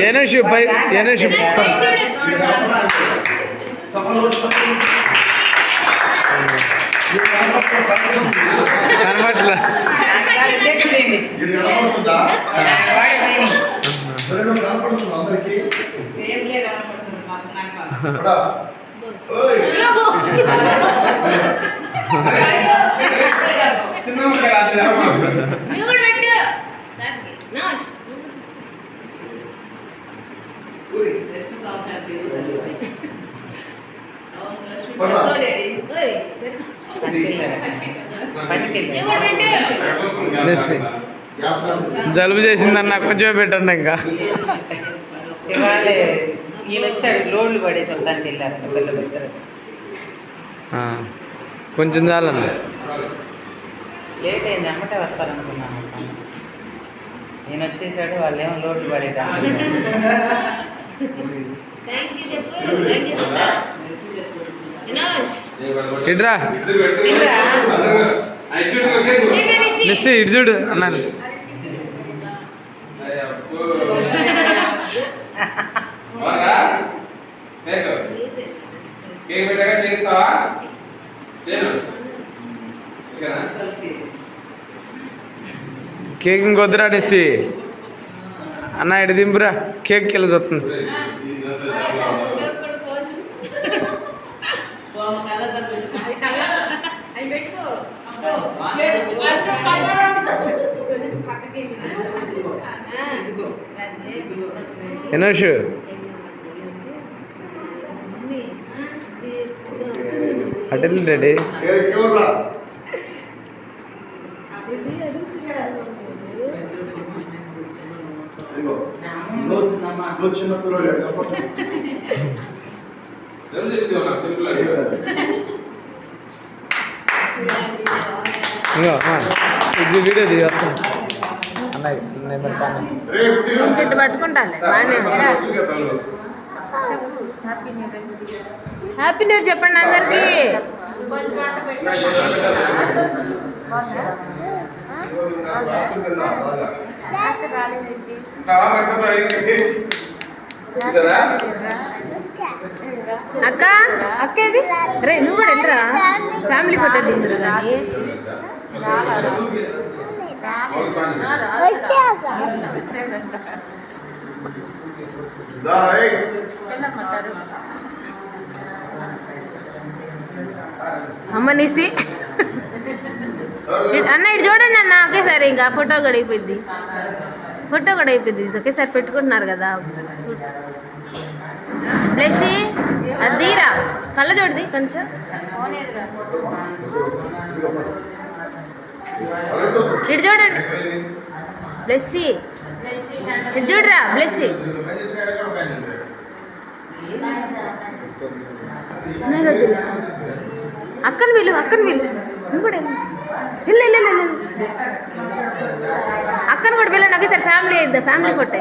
ఏనేషు పై ఏనేషు కనబట్లా జలుబు చేసిందన్న కొంచెం పెట్టండి ఇంకా ఈయన వచ్చాడు లోడ్లు పడేసి వద్దానికి వెళ్ళారు పిల్లలు పెట్టారు కొంచెం చాలన్న లేట్ అయింది అమ్మటే వస్తారనుకున్నాను నేను వచ్చేసాడు వాళ్ళు ఏమో లోడ్లు పడేటాను ఇట్రా మిస్సి ఇటు చూడు అన్నాను కేక్ ఇంకొద్దురా డెస్సి అన్న ఇటు దింపురా కేక్ కిలో చూస్తుంది ఎనోషు అటెండ్ డాడీ ఇది వీడియో తీస్తాను చెట్టు పట్టుకుంటాను హ్యాపీ న్యూ ఇయర్ చెప్పండి అందరికి అక్క అక్క ఏది రే నువ్వు కూడా వెళ్ళరా ఫ్యామిలీ ఫోటో దిగురు కానీ అమ్మ నిసి అన్న ఇటు చూడండి అన్న ఒకేసారి ఇంకా ఫోటో కూడా అయిపోయింది ఒకేసారి పెట్టుకుంటున్నారు కదా ప్లేసి అదీరా కళ్ళ చూడది కొంచెం ఇటు చూడండి బ్లెస్సీ ఇటు చూడరా బ్లెస్సీ అక్కను వీళ్ళు నువ్వు కూడా వెళ్ళు అక్కను కూడా వెళ్ళండి ఒకేసారి ఫ్యామిలీ అయిద్దా ఫ్యామిలీ ఫోటో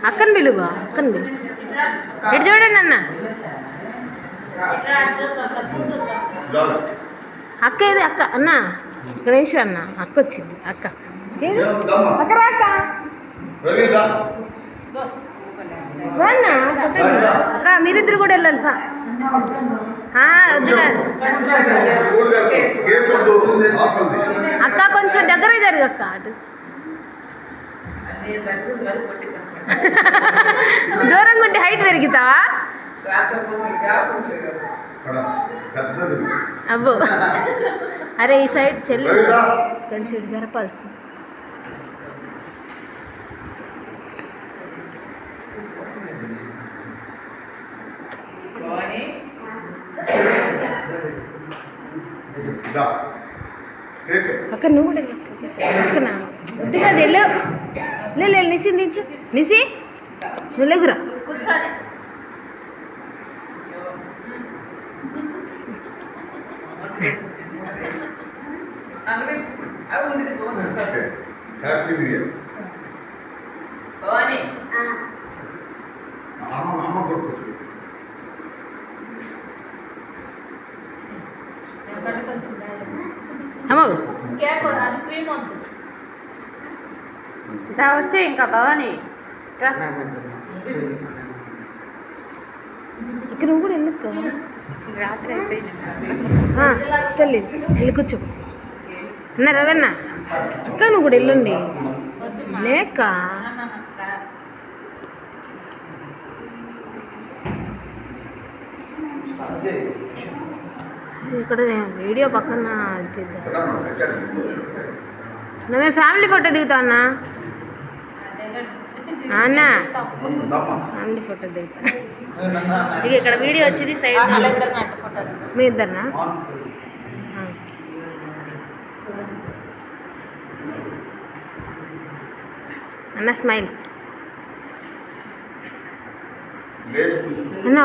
అక్కను పిలువా ఇటు చూడండి అన్న అక్క ఏది అక్క అన్న గణేష్ అన్న అక్క వచ్చింది అక్క అక్క రాక రాన్నా ఫోటో అక్క మీరిద్దరు కూడా వెళ్ళాలి వద్దు కాదు అక్క కొంచెం దగ్గర జరుగు అక్క అటు దూరంగా ఉంటే హైట్ పెరుగుతావా అబ్బో అరే ఈ సైడ్ చెల్లి కొంచెం జరపాల్సి అక్క నువ్వు కూడా అక్కనా వద్దు కాదు వెళ్ళు లేదు నిసి దించు నిసి నువ్వు లేగురా హ్యాపీ న్యూ ఇయర్ అమ్మ కొడుకోవచ్చు అమ్మో వచ్చే ఇంకా భవాని ఇక్కడ నువ్వు కూడా వెళ్ళక్క రాత్రి అయిపోయింది తల్లి వెళ్ళి కూర్చో అన్న రవన్న అక్క నువ్వు కూడా వెళ్ళండి లేక ఇక్కడ వీడియో పక్కన తీద్దాం మేము ఫ్యామిలీ ఫోటో దిగుతా అన్న అన్న ఫ్యామిలీ ఫోటో దిగుతా ఇక ఇక్కడ వీడియో వచ్చింది సైడ్ మీ ఇద్దరునా అన్న స్మైల్ అన్న